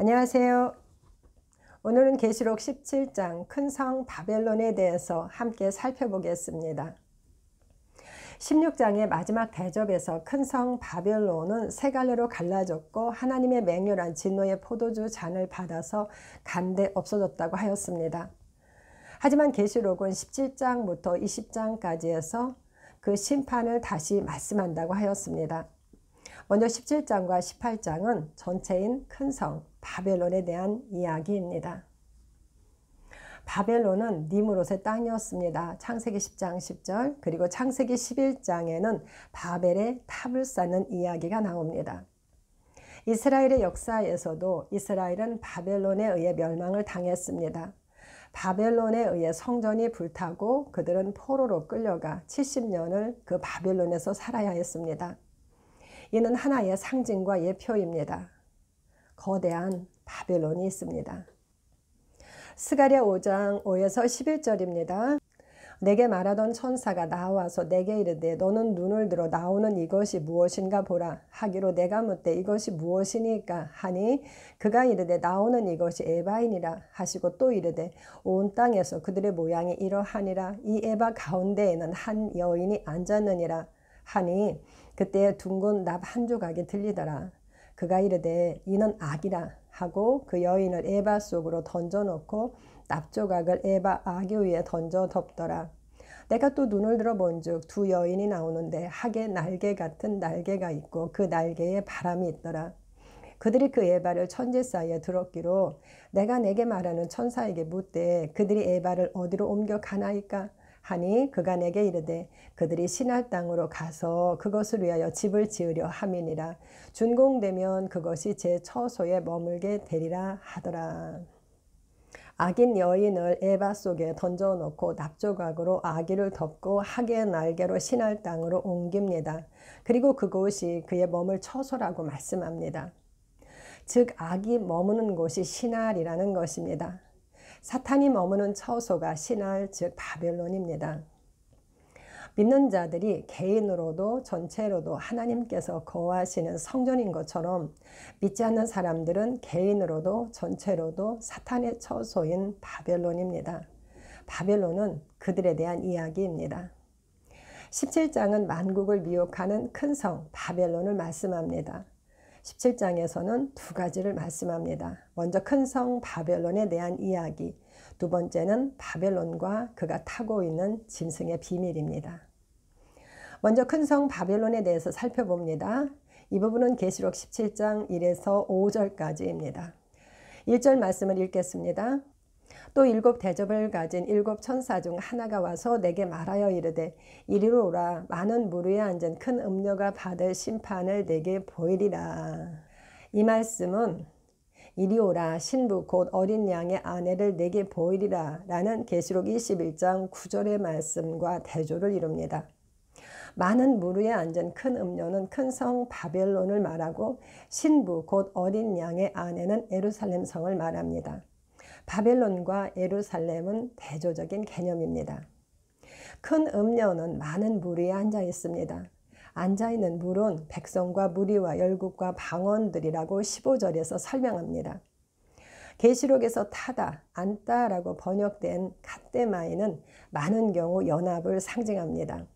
안녕하세요. 오늘은 계시록 17장 큰 성 바벨론에 대해서 함께 살펴보겠습니다. 16장의 마지막 대접에서 큰 성 바벨론은 세 갈래로 갈라졌고 하나님의 맹렬한 진노의 포도주 잔을 받아서 간데 없어졌다고 하였습니다. 하지만 계시록은 17장부터 20장까지 해서 그 심판을 다시 말씀한다고 하였습니다. 먼저 17장과 18장은 전체인 큰 성 바벨론에 대한 이야기입니다. 바벨론은 니므롯의 땅이었습니다. 창세기 10장 10절, 그리고 창세기 11장에는 바벨의 탑을 쌓는 이야기가 나옵니다. 이스라엘의 역사에서도 이스라엘은 바벨론에 의해 멸망을 당했습니다. 바벨론에 의해 성전이 불타고 그들은 포로로 끌려가 70년을 그 바벨론에서 살아야 했습니다. 이는 하나의 상징과 예표입니다. 거대한 바벨론이 있습니다. 스가랴 5장 5에서 11절입니다. 내게 말하던 천사가 나와서 내게 이르되 너는 눈을 들어 나오는 이것이 무엇인가 보라 하기로 내가 묻되 이것이 무엇이니까 하니 그가 이르되 나오는 이것이 에바이니라 하시고 또 이르되 온 땅에서 그들의 모양이 이러하니라 이 에바 가운데에는 한 여인이 앉았느니라 하니 그때 둥근 납 한 조각이 들리더라. 그가 이르되 이는 악이라 하고 그 여인을 에바 속으로 던져놓고 납조각을 에바 아기 위에 던져 덮더라. 내가 또 눈을 들어 본즉 두 여인이 나오는데 학의 날개 같은 날개가 있고 그 날개에 바람이 있더라. 그들이 그 에바를 천지 사이에 들었기로 내가 내게 말하는 천사에게 묻되 그들이 에바를 어디로 옮겨 가나이까 하니 그가 내게 이르되 그들이 시날 땅으로 가서 그것을 위하여 집을 지으려 함이니라. 준공되면 그것이 제 처소에 머물게 되리라 하더라. 악인 여인을 에바 속에 던져놓고 납조각으로 아기를 덮고 학의 날개로 시날 땅으로 옮깁니다. 그리고 그곳이 그의 머물 처소라고 말씀합니다. 즉 악이 머무는 곳이 시날이라는 것입니다. 사탄이 머무는 처소가 시날 즉 바벨론입니다. 믿는 자들이 개인으로도 전체로도 하나님께서 거하시는 성전인 것처럼 믿지 않는 사람들은 개인으로도 전체로도 사탄의 처소인 바벨론입니다. 바벨론은 그들에 대한 이야기입니다. 17장은 만국을 미혹하는 큰 성 바벨론을 말씀합니다. 17장에서는 두 가지를 말씀합니다. 먼저 큰 성 바벨론에 대한 이야기, 두 번째는 바벨론과 그가 타고 있는 짐승의 비밀입니다. 먼저 큰 성 바벨론에 대해서 살펴봅니다. 이 부분은 계시록 17장 1에서 5절까지입니다. 1절 말씀을 읽겠습니다. 또 일곱 대접을 가진 일곱 천사 중 하나가 와서 내게 말하여 이르되 이리로 오라 많은 물 위에 앉은 큰 음녀가 받을 심판을 내게 보이리라. 이 말씀은 이리 오라 신부 곧 어린 양의 아내를 내게 보이리라 라는 계시록 21장 9절의 말씀과 대조를 이룹니다. 많은 물 위에 앉은 큰 음녀는 큰 성 바벨론을 말하고 신부 곧 어린 양의 아내는 예루살렘 성을 말합니다. 바벨론과 예루살렘은 대조적인 개념입니다. 큰 음녀는 많은 무리에 앉아 있습니다. 앉아 있는 물은 백성과 무리와 열국과 방언들이라고 15절에서 설명합니다. 계시록에서 타다, 앉다라고 번역된 갓데마이는 많은 경우 연합을 상징합니다.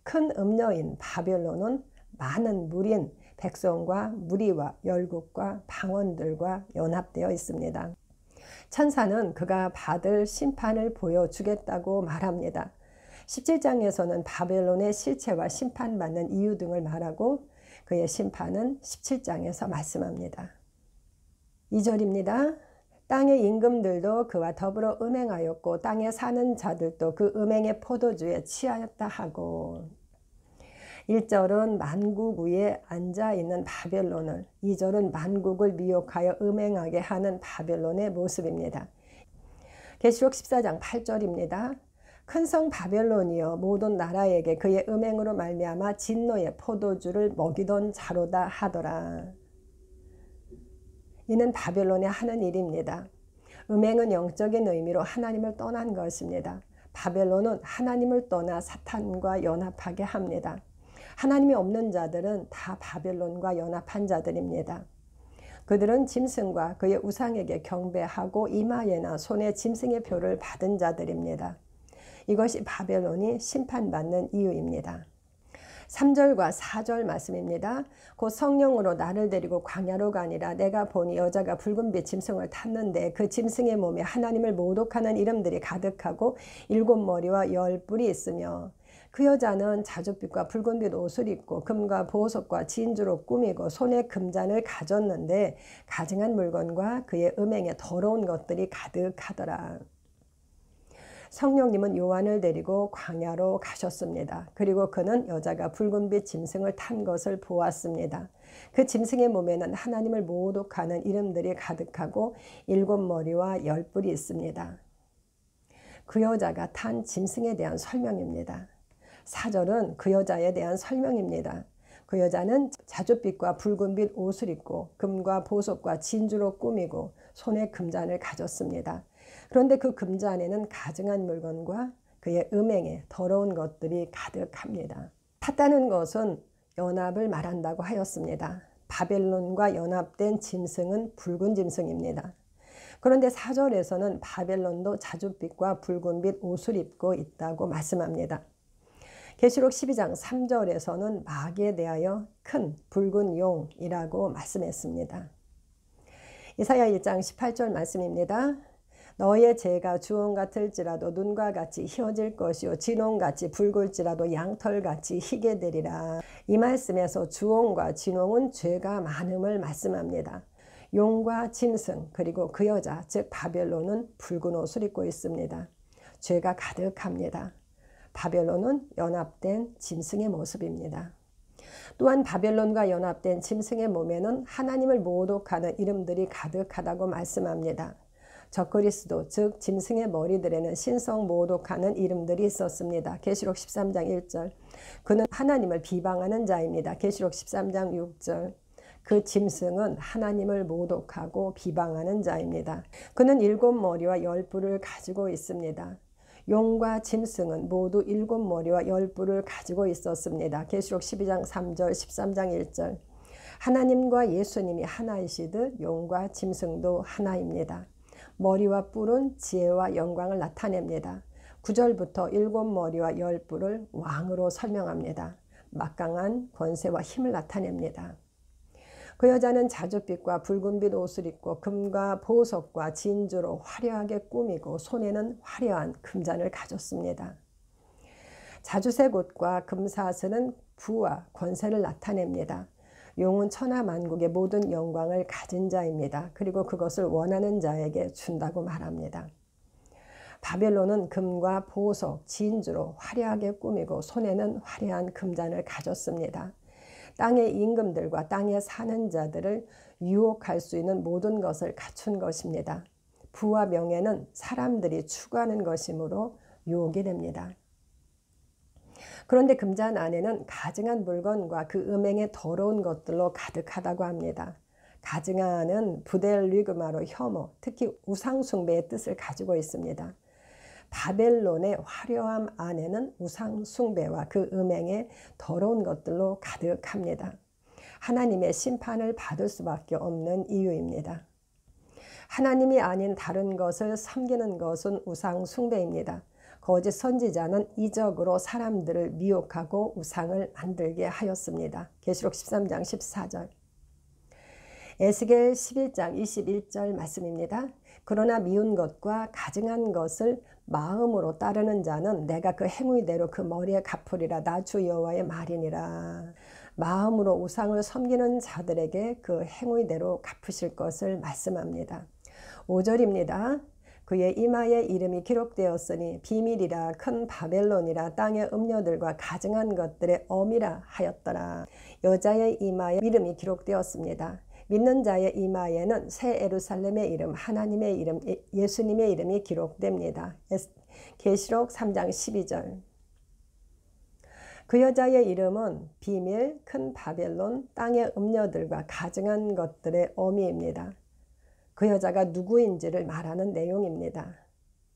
큰 음녀인 바벨론은 많은 무리인 백성과 무리와 열국과 방언들과 연합되어 있습니다. 천사는 그가 받을 심판을 보여주겠다고 말합니다. 17장에서는 바벨론의 실체와 심판받는 이유 등을 말하고 그의 심판은 17장에서 말씀합니다. 2절입니다. 땅의 임금들도 그와 더불어 음행하였고 땅에 사는 자들도 그 음행의 포도주에 취하였다 하고 1절은 만국 위에 앉아있는 바벨론을 2절은 만국을 미혹하여 음행하게 하는 바벨론의 모습입니다. 계시록 14장 8절입니다. 큰 성 바벨론이여 모든 나라에게 그의 음행으로 말미암아 진노의 포도주를 먹이던 자로다 하더라. 이는 바벨론이 하는 일입니다. 음행은 영적인 의미로 하나님을 떠난 것입니다. 바벨론은 하나님을 떠나 사탄과 연합하게 합니다. 하나님이 없는 자들은 다 바벨론과 연합한 자들입니다. 그들은 짐승과 그의 우상에게 경배하고 이마에나 손에 짐승의 표를 받은 자들입니다. 이것이 바벨론이 심판받는 이유입니다. 3절과 4절 말씀입니다. 곧 성령으로 나를 데리고 광야로 가니라. 내가 보니 여자가 붉은빛 짐승을 탔는데 그 짐승의 몸에 하나님을 모독하는 이름들이 가득하고 7머리와 10뿔이 있으며 그 여자는 자줏빛과 붉은빛 옷을 입고 금과 보석과 진주로 꾸미고 손에 금잔을 가졌는데 가증한 물건과 그의 음행에 더러운 것들이 가득하더라. 성령님은 요한을 데리고 광야로 가셨습니다. 그리고 그는 여자가 붉은빛 짐승을 탄 것을 보았습니다. 그 짐승의 몸에는 하나님을 모독하는 이름들이 가득하고 7머리와 10뿔이 있습니다. 그 여자가 탄 짐승에 대한 설명입니다. 4절은 그 여자에 대한 설명입니다. 그 여자는 자줏빛과 붉은빛 옷을 입고 금과 보석과 진주로 꾸미고 손에 금잔을 가졌습니다. 그런데 그 금잔에는 가증한 물건과 그의 음행에 더러운 것들이 가득합니다. 탔다는 것은 연합을 말한다고 하였습니다. 바벨론과 연합된 짐승은 붉은 짐승입니다. 그런데 4절에서는 바벨론도 자줏빛과 붉은빛 옷을 입고 있다고 말씀합니다. 계시록 12장 3절에서는 마귀에 대하여 큰 붉은 용이라고 말씀했습니다. 이사야 1장 18절 말씀입니다. 너의 죄가 주홍 같을지라도 눈과 같이 휘어질 것이요 진홍같이 붉을지라도 양털같이 희게 되리라. 이 말씀에서 주홍과 진홍은 죄가 많음을 말씀합니다. 용과 짐승 그리고 그 여자 즉 바벨론은 붉은 옷을 입고 있습니다. 죄가 가득합니다. 바벨론은 연합된 짐승의 모습입니다. 또한 바벨론과 연합된 짐승의 몸에는 하나님을 모독하는 이름들이 가득하다고 말씀합니다. 적그리스도 즉 짐승의 머리들에는 신성 모독하는 이름들이 있었습니다. 계시록 13장 1절 그는 하나님을 비방하는 자입니다. 계시록 13장 6절 그 짐승은 하나님을 모독하고 비방하는 자입니다. 그는 7머리와 10뿔을 가지고 있습니다. 용과 짐승은 모두 7머리와 10뿔을 가지고 있었습니다. 계시록 12장 3절 13장 1절 하나님과 예수님이 하나이시듯 용과 짐승도 하나입니다. 머리와 뿔은 지혜와 영광을 나타냅니다. 9절부터 7머리와 10뿔을 왕으로 설명합니다. 막강한 권세와 힘을 나타냅니다. 그 여자는 자줏빛과 붉은빛 옷을 입고 금과 보석과 진주로 화려하게 꾸미고 손에는 화려한 금잔을 가졌습니다. 자주색 옷과 금사슬은 부와 권세를 나타냅니다. 용은 천하만국의 모든 영광을 가진 자입니다. 그리고 그것을 원하는 자에게 준다고 말합니다. 바벨론은 금과 보석, 진주로 화려하게 꾸미고 손에는 화려한 금잔을 가졌습니다. 땅의 임금들과 땅에 사는 자들을 유혹할 수 있는 모든 것을 갖춘 것입니다. 부와 명예는 사람들이 추구하는 것이므로 유혹이 됩니다. 그런데 금잔 안에는 가증한 물건과 그 음행의 더러운 것들로 가득하다고 합니다. 가증한은 부델리그마로 혐오, 특히 우상숭배의 뜻을 가지고 있습니다. 바벨론의 화려함 안에는 우상숭배와 그 음행의 더러운 것들로 가득합니다. 하나님의 심판을 받을 수밖에 없는 이유입니다. 하나님이 아닌 다른 것을 섬기는 것은 우상숭배입니다. 거짓 선지자는 이적으로 사람들을 미혹하고 우상을 만들게 하였습니다. 계시록 13장 14절 에스겔 11장 21절 말씀입니다. 그러나 미운 것과 가증한 것을 마음으로 따르는 자는 내가 그 행위대로 그 머리에 갚으리라. 나 주 여호와의 말이니라. 마음으로 우상을 섬기는 자들에게 그 행위대로 갚으실 것을 말씀합니다. 5절입니다. 그의 이마에 이름이 기록되었으니 비밀이라 큰 바벨론이라 땅의 음녀들과 가증한 것들의 엄이라 하였더라. 여자의 이마에 이름이 기록되었습니다. 믿는 자의 이마에는 새 예루살렘의 이름, 하나님의 이름, 예수님의 이름이 기록됩니다. 계시록 3장 12절 그 여자의 이름은 비밀, 큰 바벨론, 땅의 음녀들과 가증한 것들의 어미입니다. 그 여자가 누구인지를 말하는 내용입니다.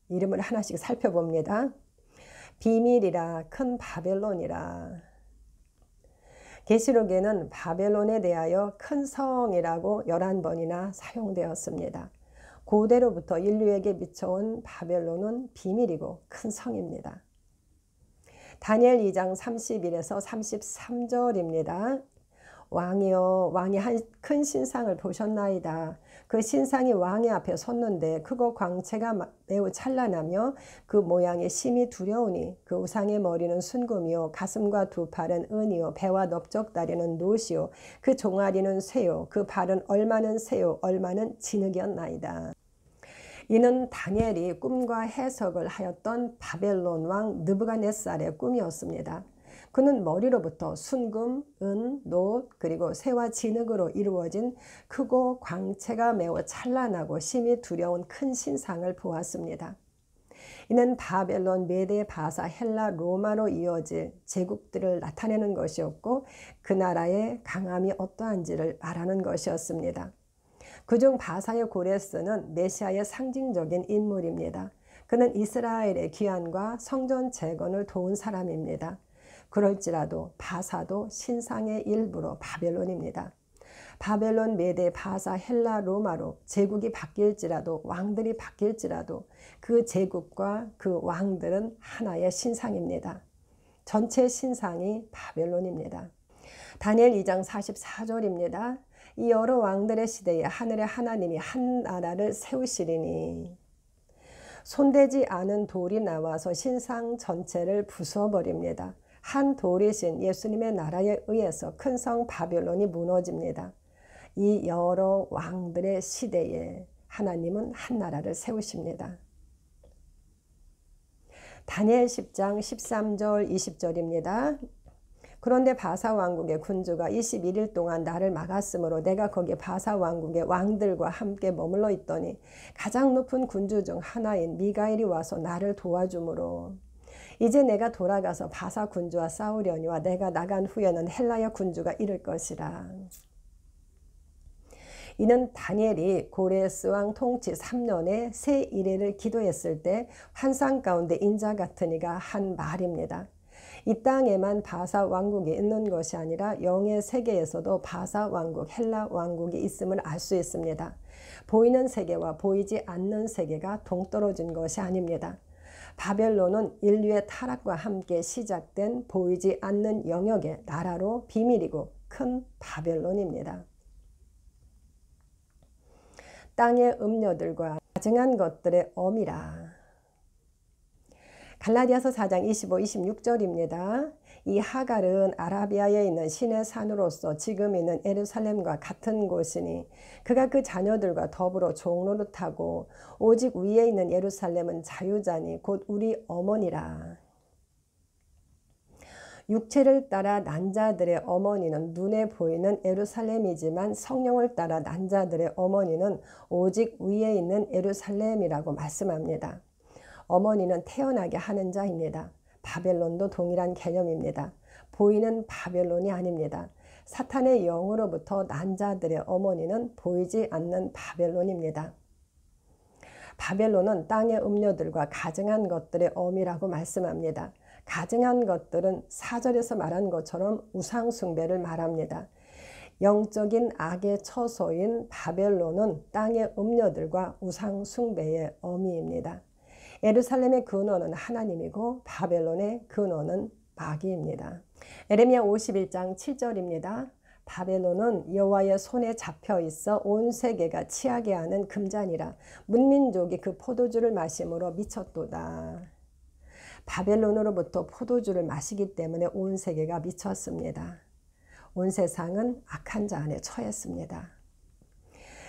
이름을 하나씩 살펴봅니다. 비밀이라 큰 바벨론이라 계시록에는 바벨론에 대하여 큰 성이라고 11번이나 사용되었습니다. 고대로부터 인류에게 미쳐온 바벨론은 비밀이고 큰 성입니다. 다니엘 2장 31에서 33절입니다. 왕이여, 왕이 한 큰 신상을 보셨나이다. 그 신상이 왕의 앞에 섰는데 크고 광채가 매우 찬란하며 그 모양이 심히 두려우니 그 우상의 머리는 순금이요 가슴과 두 팔은 은이요 배와 넓적다리는 노시요 그 종아리는 쇠요 그 발은 얼마는 새요 얼마는 진흙이었나이다. 이는 다니엘이 꿈과 해석을 하였던 바벨론 왕 느부갓네살의 꿈이었습니다. 그는 머리로부터 순금, 은, 놋, 그리고 새와 진흙으로 이루어진 크고 광채가 매우 찬란하고 심히 두려운 큰 신상을 보았습니다. 이는 바벨론, 메데, 바사, 헬라, 로마로 이어질 제국들을 나타내는 것이었고 그 나라의 강함이 어떠한지를 말하는 것이었습니다. 그중 바사의 고레스는 메시아의 상징적인 인물입니다. 그는 이스라엘의 귀환과 성전 재건을 도운 사람입니다. 그럴지라도 바사도 신상의 일부로 바벨론입니다. 바벨론, 메데, 바사, 헬라, 로마로 제국이 바뀔지라도 왕들이 바뀔지라도 그 제국과 그 왕들은 하나의 신상입니다. 전체 신상이 바벨론입니다. 다니엘 2장 44절입니다. 이 여러 왕들의 시대에 하늘의 하나님이 한 나라를 세우시리니 손대지 않은 돌이 나와서 신상 전체를 부숴버립니다. 한 돌이신 예수님의 나라에 의해서 큰 성 바벨론이 무너집니다. 이 여러 왕들의 시대에 하나님은 한 나라를 세우십니다. 다니엘 10장 13절 20절입니다. 그런데 바사 왕국의 군주가 21일 동안 나를 막았으므로 내가 거기 바사 왕국의 왕들과 함께 머물러 있더니 가장 높은 군주 중 하나인 미가엘이 와서 나를 도와주므로 이제 내가 돌아가서 바사 군주와 싸우려니와 내가 나간 후에는 헬라야 군주가 이를 것이라. 이는 다니엘이 고레스 왕 통치 3년에 새 이레를 기도했을 때 환상 가운데 인자 같은 이가 한 말입니다. 이 땅에만 바사 왕국이 있는 것이 아니라 영의 세계에서도 바사 왕국, 헬라 왕국이 있음을 알 수 있습니다. 보이는 세계와 보이지 않는 세계가 동떨어진 것이 아닙니다. 바벨론은 인류의 타락과 함께 시작된 보이지 않는 영역의 나라로 비밀이고 큰 바벨론입니다. 땅의 음료들과 가증한 것들의 어미라. 갈라디아서 4장 25, 26절입니다. 이 하갈은 아라비아에 있는 신의 산으로서 지금 있는 예루살렘과 같은 곳이니 그가 그 자녀들과 더불어 종노릇하고 오직 위에 있는 예루살렘은 자유자니 곧 우리 어머니라. 육체를 따라 난 자들의 어머니는 눈에 보이는 예루살렘이지만 성령을 따라 난 자들의 어머니는 오직 위에 있는 예루살렘이라고 말씀합니다. 어머니는 태어나게 하는 자입니다. 바벨론도 동일한 개념입니다. 보이는 바벨론이 아닙니다. 사탄의 영으로부터 난 자들의 어머니는 보이지 않는 바벨론입니다. 바벨론은 땅의 음료들과 가증한 것들의 어미라고 말씀합니다. 가증한 것들은 4절에서 말한 것처럼 우상 숭배를 말합니다. 영적인 악의 처소인 바벨론은 땅의 음료들과 우상 숭배의 어미입니다. 예루살렘의 근원은 하나님이고 바벨론의 근원은 마귀입니다. 에레미야 51장 7절입니다. 바벨론은 여호와의 손에 잡혀 있어 온 세계가 취하게 하는 금잔이라 문민족이 그 포도주를 마심으로 미쳤도다. 바벨론으로부터 포도주를 마시기 때문에 온 세계가 미쳤습니다. 온 세상은 악한 자 안에 처했습니다.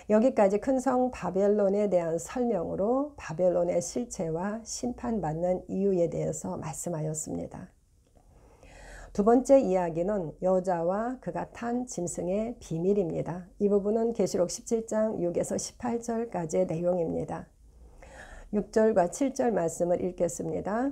여기까지 큰 성 바벨론에 대한 설명으로 바벨론의 실체와 심판받는 이유에 대해서 말씀하였습니다. 두 번째 이야기는 여자와 그가 탄 짐승의 비밀입니다. 이 부분은 계시록 17장 6에서 18절까지의 내용입니다. 6절과 7절 말씀을 읽겠습니다.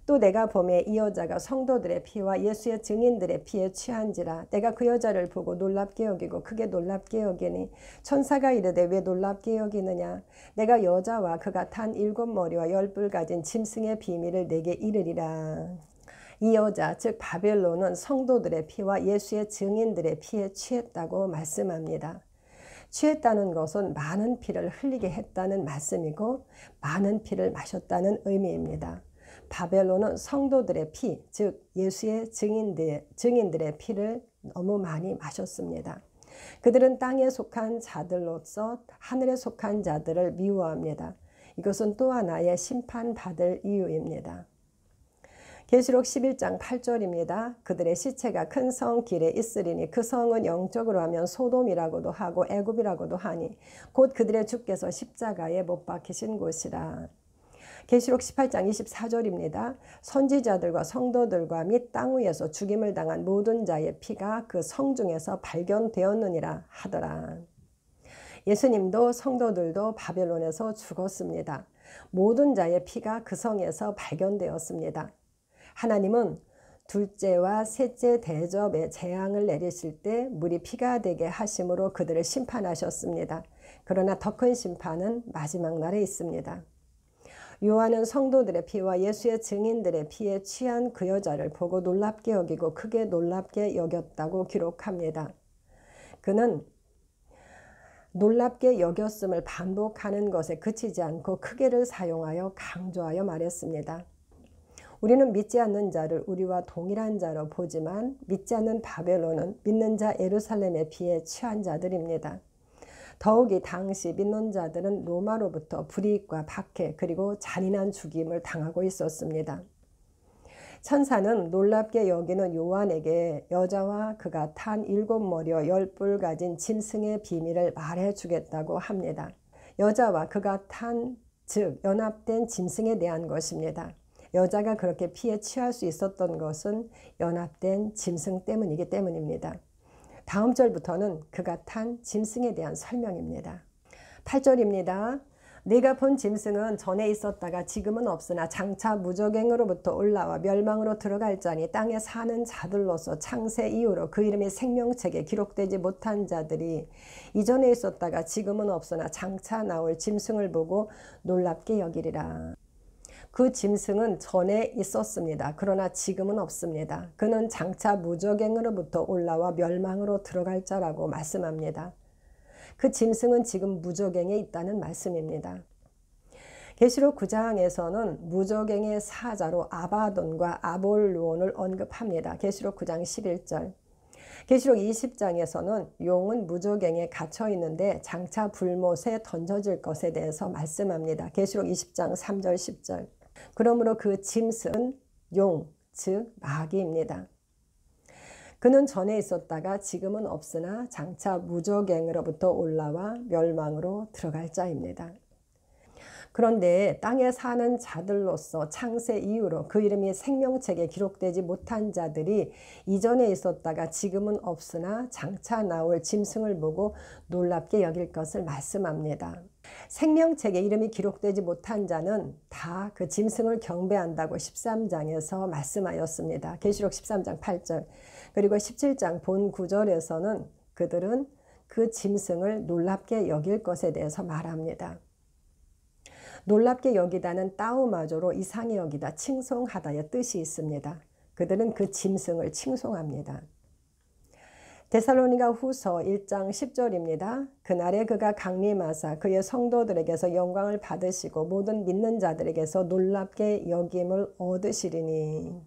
또 내가 보매 이 여자가 성도들의 피와 예수의 증인들의 피에 취한지라. 내가 그 여자를 보고 놀랍게 여기고 크게 놀랍게 여기니 천사가 이르되 왜 놀랍게 여기느냐. 내가 여자와 그가 탄 7 머리와 10뿔 가진 짐승의 비밀을 내게 이르리라. 이 여자 즉 바벨론은 성도들의 피와 예수의 증인들의 피에 취했다고 말씀합니다. 취했다는 것은 많은 피를 흘리게 했다는 말씀이고 많은 피를 마셨다는 의미입니다. 바벨론은 성도들의 피, 즉 예수의 증인들의 피를 너무 많이 마셨습니다. 그들은 땅에 속한 자들로서 하늘에 속한 자들을 미워합니다. 이것은 또 하나의 심판받을 이유입니다. 계시록 11장 8절입니다. 그들의 시체가 큰 성 길에 있으리니 그 성은 영적으로 하면 소돔이라고도 하고 애굽이라고도 하니 곧 그들의 주께서 십자가에 못 박히신 곳이라. 계시록 18장 24절입니다. 선지자들과 성도들과 및 땅 위에서 죽임을 당한 모든 자의 피가 그 성 중에서 발견되었느니라 하더라. 예수님도 성도들도 바벨론에서 죽었습니다. 모든 자의 피가 그 성에서 발견되었습니다. 하나님은 둘째와 셋째 대접에 재앙을 내리실 때 물이 피가 되게 하심으로 그들을 심판하셨습니다. 그러나 더 큰 심판은 마지막 날에 있습니다. 요한은 성도들의 피와 예수의 증인들의 피에 취한 그 여자를 보고 놀랍게 여기고 크게 놀랍게 여겼다고 기록합니다. 그는 놀랍게 여겼음을 반복하는 것에 그치지 않고 크게를 사용하여 강조하여 말했습니다. 우리는 믿지 않는 자를 우리와 동일한 자로 보지만 믿지 않는 바벨론은 믿는 자 예루살렘의 피에 취한 자들입니다. 더욱이 당시 믿는 자들은 로마로부터 불이익과 박해 그리고 잔인한 죽임을 당하고 있었습니다. 천사는 놀랍게 여기는 요한에게 여자와 그가 탄 7머리와 10뿔 가진 짐승의 비밀을 말해주겠다고 합니다. 여자와 그가 탄 즉 연합된 짐승에 대한 것입니다. 여자가 그렇게 피에 취할 수 있었던 것은 연합된 짐승 때문이기 때문입니다. 다음 절부터는 그가 탄 짐승에 대한 설명입니다. 8절입니다. 네가 본 짐승은 전에 있었다가 지금은 없으나 장차 무저갱으로부터 올라와 멸망으로 들어갈 자니 땅에 사는 자들로서 창세 이후로 그 이름이 생명책에 기록되지 못한 자들이 이전에 있었다가 지금은 없으나 장차 나올 짐승을 보고 놀랍게 여기리라. 그 짐승은 전에 있었습니다. 그러나 지금은 없습니다. 그는 장차 무저갱으로부터 올라와 멸망으로 들어갈 자라고 말씀합니다. 그 짐승은 지금 무저갱에 있다는 말씀입니다. 계시록 9장에서는 무저갱의 사자로 아바돈과 아볼루온을 언급합니다. 계시록 9장 11절. 계시록 20장에서는 용은 무저갱에 갇혀 있는데 장차 불못에 던져질 것에 대해서 말씀합니다. 계시록 20장 3절 10절. 그러므로 그 짐승은 용, 즉 마귀입니다. 그는 전에 있었다가 지금은 없으나 장차 무저갱으로부터 올라와 멸망으로 들어갈 자입니다. 그런데 땅에 사는 자들로서 창세 이후로 그 이름이 생명책에 기록되지 못한 자들이 이전에 있었다가 지금은 없으나 장차 나올 짐승을 보고 놀랍게 여길 것을 말씀합니다. 생명책에 이름이 기록되지 못한 자는 다 그 짐승을 경배한다고 13장에서 말씀하였습니다. 계시록 13장 8절 그리고 17장 본 9절에서는 그들은 그 짐승을 놀랍게 여길 것에 대해서 말합니다. 놀랍게 여기다는 따우마조로 이상히 여기다 칭송하다의 뜻이 있습니다. 그들은 그 짐승을 칭송합니다. 데살로니가 후서 1장 10절입니다. 그날에 그가 강림하사 그의 성도들에게서 영광을 받으시고 모든 믿는 자들에게서 놀랍게 여김을 얻으시리니.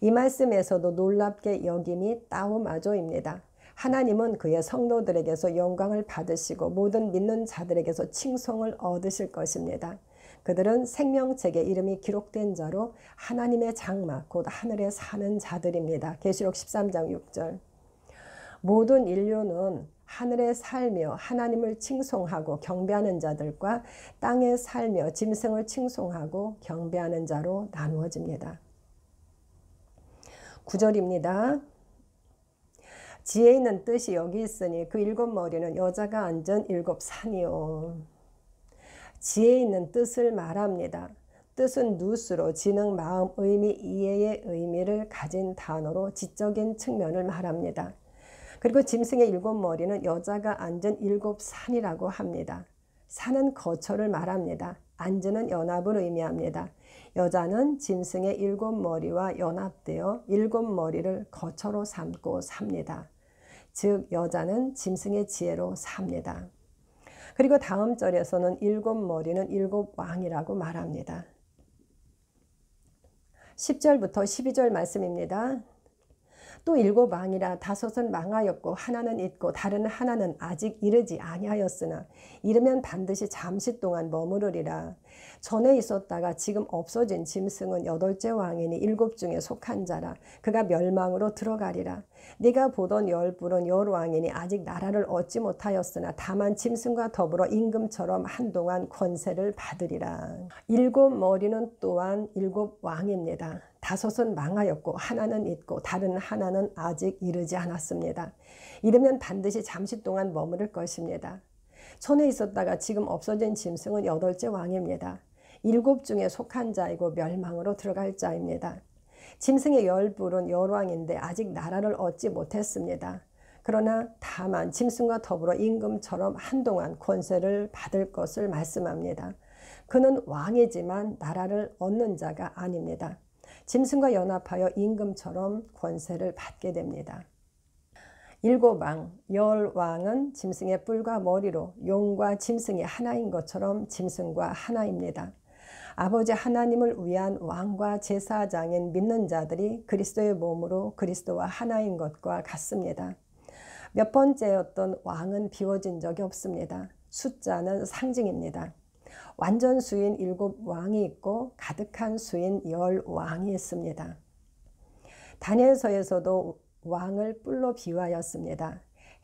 이 말씀에서도 놀랍게 여김이 따우마조입니다. 하나님은 그의 성도들에게서 영광을 받으시고 모든 믿는 자들에게서 칭송을 얻으실 것입니다. 그들은 생명책에 이름이 기록된 자로 하나님의 장막 곧 하늘에 사는 자들입니다. 계시록 13장 6절. 모든 인류는 하늘에 살며 하나님을 칭송하고 경배하는 자들과 땅에 살며 짐승을 칭송하고 경배하는 자로 나누어집니다. 9절입니다. 지혜 있는 뜻이 여기 있으니 그 7머리는 여자가 앉은 7산이요. 지혜 있는 뜻을 말합니다. 뜻은 누스로 지능, 마음, 의미, 이해의 의미를 가진 단어로 지적인 측면을 말합니다. 그리고 짐승의 7머리는 여자가 앉은 7산이라고 합니다. 사는 거처를 말합니다. 앉는 연합을 의미합니다. 여자는 짐승의 7머리와 연합되어 7머리를 거처로 삼고 삽니다. 즉 여자는 짐승의 지혜로 삽니다. 그리고 다음 절에서는 7머리는 7왕이라고 말합니다. 10절부터 12절 말씀입니다. 또 7왕이라 5은 망하였고 하나는 있고 다른 하나는 아직 이르지 아니하였으나 이르면 반드시 잠시 동안 머무르리라. 전에 있었다가 지금 없어진 짐승은 8째 왕이니 7 중에 속한 자라. 그가 멸망으로 들어가리라. 네가 보던 열불은 열왕이니 아직 나라를 얻지 못하였으나 다만 짐승과 더불어 임금처럼 한동안 권세를 받으리라. 7머리는 또한 7왕입니다. 5은 망하였고 하나는 있고 다른 하나는 아직 이르지 않았습니다. 이르면 반드시 잠시 동안 머무를 것입니다. 전에 있었다가 지금 없어진 짐승은 8째 왕입니다. 7 중에 속한 자이고 멸망으로 들어갈 자입니다. 짐승의 열불은 열왕인데 아직 나라를 얻지 못했습니다. 그러나 다만 짐승과 더불어 임금처럼 한동안 권세를 받을 것을 말씀합니다. 그는 왕이지만 나라를 얻는 자가 아닙니다. 짐승과 연합하여 임금처럼 권세를 받게 됩니다. 7왕, 열왕은 짐승의 뿔과 머리로 용과 짐승이 하나인 것처럼 짐승과 하나입니다. 아버지 하나님을 위한 왕과 제사장인 믿는 자들이 그리스도의 몸으로 그리스도와 하나인 것과 같습니다. 몇 번째였던 왕은 비워진 적이 없습니다. 숫자는 상징입니다. 완전 수인 7왕이 있고 가득한 수인 10왕이 있습니다. 다니엘서에서도 왕을 뿔로 비유하였습니다.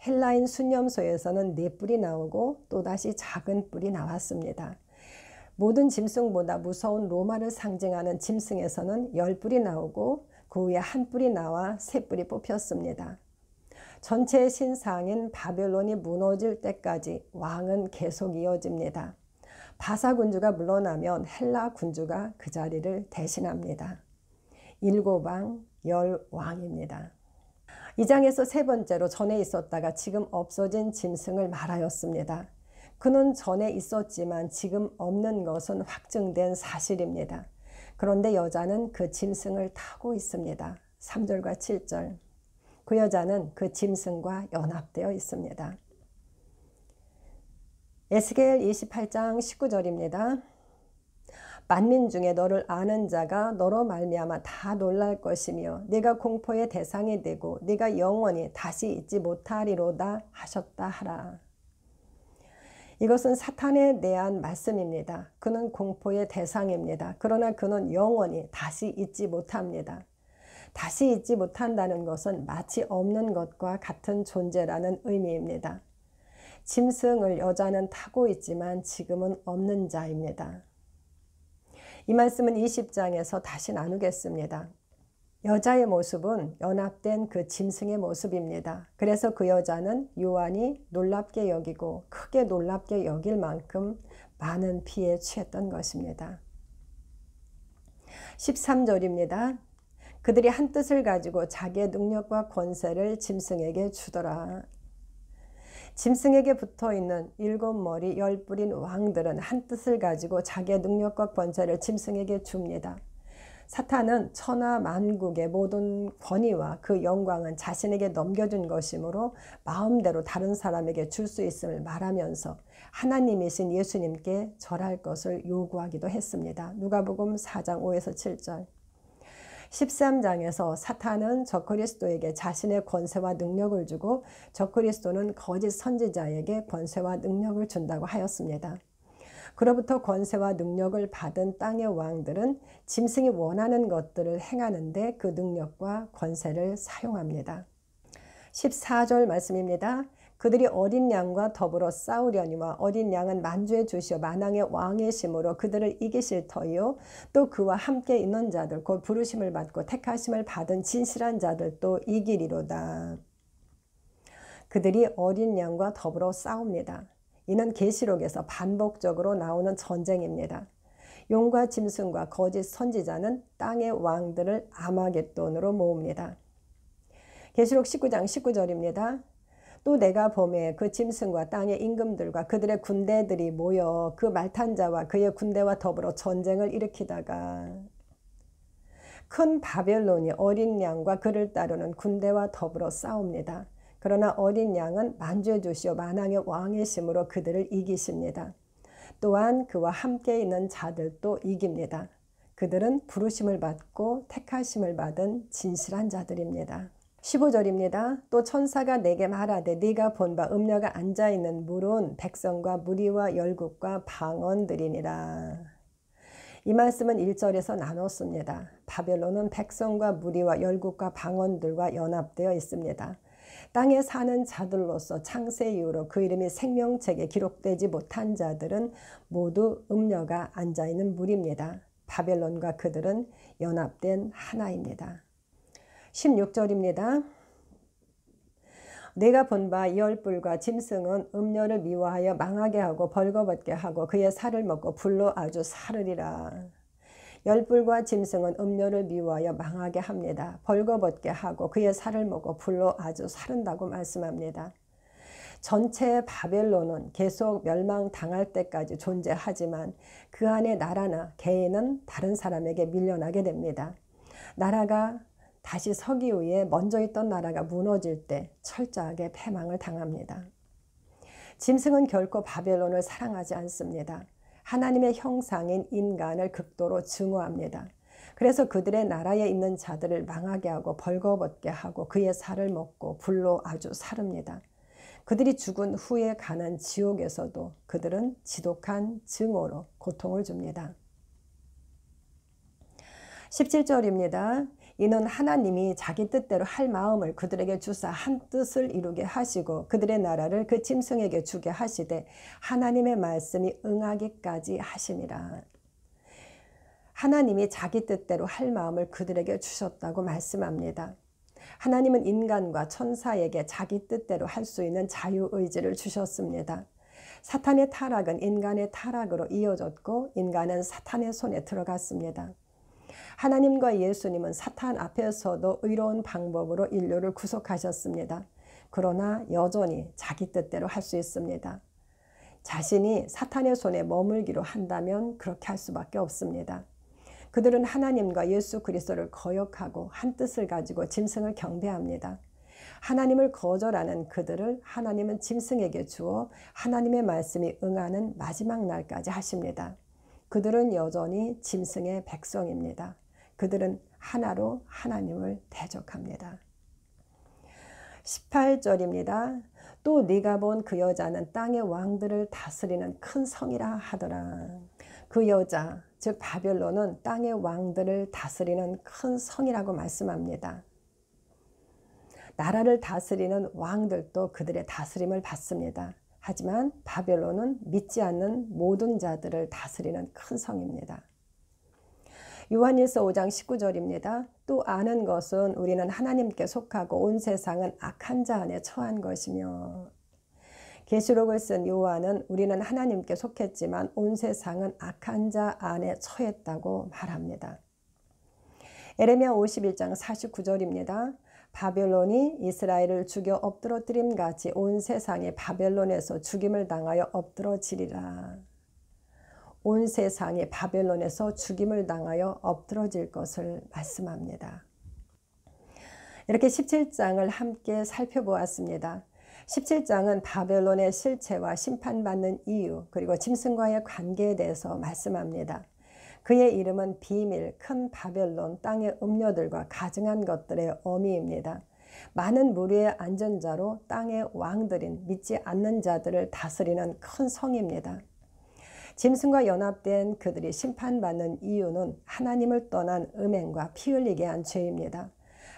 헬라인 순념서에서는 4뿔이 나오고 또다시 작은 뿔이 나왔습니다. 모든 짐승보다 무서운 로마를 상징하는 짐승에서는 10뿔이 나오고 그 후에 1뿔이 나와 3뿔이 뽑혔습니다. 전체의 신상인 바벨론이 무너질 때까지 왕은 계속 이어집니다. 바사 군주가 물러나면 헬라 군주가 그 자리를 대신합니다. 7왕, 10왕입니다. 이 장에서 3번째로 전에 있었다가 지금 없어진 짐승을 말하였습니다. 그는 전에 있었지만 지금 없는 것은 확증된 사실입니다. 그런데 여자는 그 짐승을 타고 있습니다. 3절과 7절. 그 여자는 그 짐승과 연합되어 있습니다. 에스겔 28장 19절입니다. 만민 중에 너를 아는 자가 너로 말미암아 다 놀랄 것이며 네가 공포의 대상이 되고 네가 영원히 다시 잊지 못하리로다 하셨다 하라. 이것은 사탄에 대한 말씀입니다. 그는 공포의 대상입니다. 그러나 그는 영원히 다시 잊지 못합니다. 다시 잊지 못한다는 것은 마치 없는 것과 같은 존재라는 의미입니다. 짐승을 여자는 타고 있지만 지금은 없는 자입니다. 이 말씀은 20장에서 다시 나누겠습니다. 여자의 모습은 연합된 그 짐승의 모습입니다. 그래서 그 여자는 요한이 놀랍게 여기고 크게 놀랍게 여길 만큼 많은 피에 취했던 것입니다. 13절입니다. 그들이 한 뜻을 가지고 자기의 능력과 권세를 짐승에게 주더라. 짐승에게 붙어있는 7머리 10뿔인 왕들은 한 뜻을 가지고 자기의 능력과 권세를 짐승에게 줍니다. 사탄은 천하 만국의 모든 권위와 그 영광은 자신에게 넘겨준 것이므로 마음대로 다른 사람에게 줄 수 있음을 말하면서 하나님이신 예수님께 절할 것을 요구하기도 했습니다. 누가복음 4장 5에서 7절. 13장에서 사탄은 적그리스도에게 자신의 권세와 능력을 주고 적그리스도는 거짓 선지자에게 권세와 능력을 준다고 하였습니다. 그로부터 권세와 능력을 받은 땅의 왕들은 짐승이 원하는 것들을 행하는데 그 능력과 권세를 사용합니다. 14절 말씀입니다. 그들이 어린 양과 더불어 싸우려니와 어린 양은 만주의 주시오 만왕의 왕이심으로 그들을 이기실 터이요 또 그와 함께 있는 자들 곧 부르심을 받고 택하심을 받은 진실한 자들도 이기리로다. 그들이 어린 양과 더불어 싸웁니다. 이는 계시록에서 반복적으로 나오는 전쟁입니다. 용과 짐승과 거짓 선지자는 땅의 왕들을 아마겟돈으로 모읍니다. 계시록 19장 19절입니다. 또 내가 봄에 그 짐승과 땅의 임금들과 그들의 군대들이 모여 그 말탄자와 그의 군대와 더불어 전쟁을 일으키다가 큰 바벨론이 어린 양과 그를 따르는 군대와 더불어 싸웁니다. 그러나 어린 양은 만주의 만왕의 왕이심으로 그들을 이기십니다. 또한 그와 함께 있는 자들도 이깁니다. 그들은 부르심을 받고 택하심을 받은 진실한 자들입니다. 15절입니다. 또 천사가 내게 말하되 네가 본 바 음녀가 앉아있는 물은 백성과 무리와 열국과 방언들이니라. 이 말씀은 1절에서 나눴습니다. 바벨론은 백성과 무리와 열국과 방언들과 연합되어 있습니다. 땅에 사는 자들로서 창세 이후로 그 이름이 생명책에 기록되지 못한 자들은 모두 음녀가 앉아있는 물입니다. 바벨론과 그들은 연합된 하나입니다. 16절입니다. 내가 본 바 열불과 짐승은 음녀를 미워하여 망하게 하고 벌거벗게 하고 그의 살을 먹고 불로 아주 사르리라. 열불과 짐승은 음녀를 미워하여 망하게 합니다. 벌거벗게 하고 그의 살을 먹고 불로 아주 사른다고 말씀합니다. 전체 바벨론은 계속 멸망당할 때까지 존재하지만 그 안에 나라나 개인은 다른 사람에게 밀려나게 됩니다. 나라가 다시 서기 위해 먼저 있던 나라가 무너질 때 철저하게 패망을 당합니다. 짐승은 결코 바벨론을 사랑하지 않습니다. 하나님의 형상인 인간을 극도로 증오합니다. 그래서 그들의 나라에 있는 자들을 망하게 하고 벌거벗게 하고 그의 살을 먹고 불로 아주 사릅니다. 그들이 죽은 후에 가는 지옥에서도 그들은 지독한 증오로 고통을 줍니다. 17절입니다. 이는 하나님이 자기 뜻대로 할 마음을 그들에게 주사 한 뜻을 이루게 하시고 그들의 나라를 그 짐승에게 주게 하시되 하나님의 말씀이 응하기까지 하심이라. 하나님이 자기 뜻대로 할 마음을 그들에게 주셨다고 말씀합니다. 하나님은 인간과 천사에게 자기 뜻대로 할 수 있는 자유의지를 주셨습니다. 사탄의 타락은 인간의 타락으로 이어졌고 인간은 사탄의 손에 들어갔습니다. 하나님과 예수님은 사탄 앞에서도 의로운 방법으로 인류를 구속하셨습니다. 그러나 여전히 자기 뜻대로 할 수 있습니다. 자신이 사탄의 손에 머물기로 한다면 그렇게 할 수밖에 없습니다. 그들은 하나님과 예수 그리스도를 거역하고 한 뜻을 가지고 짐승을 경배합니다. 하나님을 거절하는 그들을 하나님은 짐승에게 주어 하나님의 말씀이 응하는 마지막 날까지 하십니다. 그들은 여전히 짐승의 백성입니다. 그들은 하나로 하나님을 대적합니다. 18절입니다. 또 네가 본 그 여자는 땅의 왕들을 다스리는 큰 성이라 하더라. 그 여자, 즉 바벨론은 땅의 왕들을 다스리는 큰 성이라고 말씀합니다. 나라를 다스리는 왕들도 그들의 다스림을 받습니다. 하지만 바벨론은 믿지 않는 모든 자들을 다스리는 큰 성입니다. 요한일서 5장 19절입니다. 또 아는 것은 우리는 하나님께 속하고 온 세상은 악한 자 안에 처한 것이며. 계시록을 쓴 요한은 우리는 하나님께 속했지만 온 세상은 악한 자 안에 처했다고 말합니다. 에레미야 51장 49절입니다. 바벨론이 이스라엘을 죽여 엎드러뜨림 같이 온 세상이 바벨론에서 죽임을 당하여 엎드러지리라. 온 세상이 바벨론에서 죽임을 당하여 엎드러질 것을 말씀합니다. 이렇게 17장을 함께 살펴보았습니다. 17장은 바벨론의 실체와 심판받는 이유 그리고 짐승과의 관계에 대해서 말씀합니다. 그의 이름은 비밀, 큰 바벨론, 땅의 음녀들과 가증한 것들의 어미입니다. 많은 무리의 안전자로 땅의 왕들인 믿지 않는 자들을 다스리는 큰 성입니다. 짐승과 연합된 그들이 심판받는 이유는 하나님을 떠난 음행과 피 흘리게 한 죄입니다.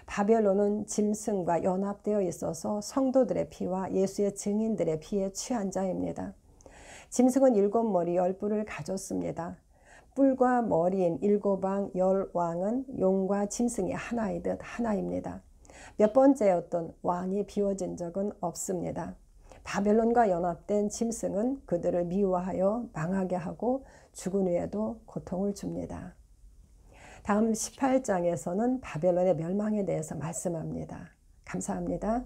바벨론은 짐승과 연합되어 있어서 성도들의 피와 예수의 증인들의 피에 취한 자입니다. 짐승은 7머리 10뿔을 가졌습니다. 뿔과 머리인 7왕 10왕은 용과 짐승이 하나이듯 하나입니다. 몇 번째였던 왕이 비워진 적은 없습니다. 바벨론과 연합된 짐승은 그들을 미워하여 망하게 하고 죽은 후에도 고통을 줍니다. 다음 18장에서는 바벨론의 멸망에 대해서 말씀합니다. 감사합니다.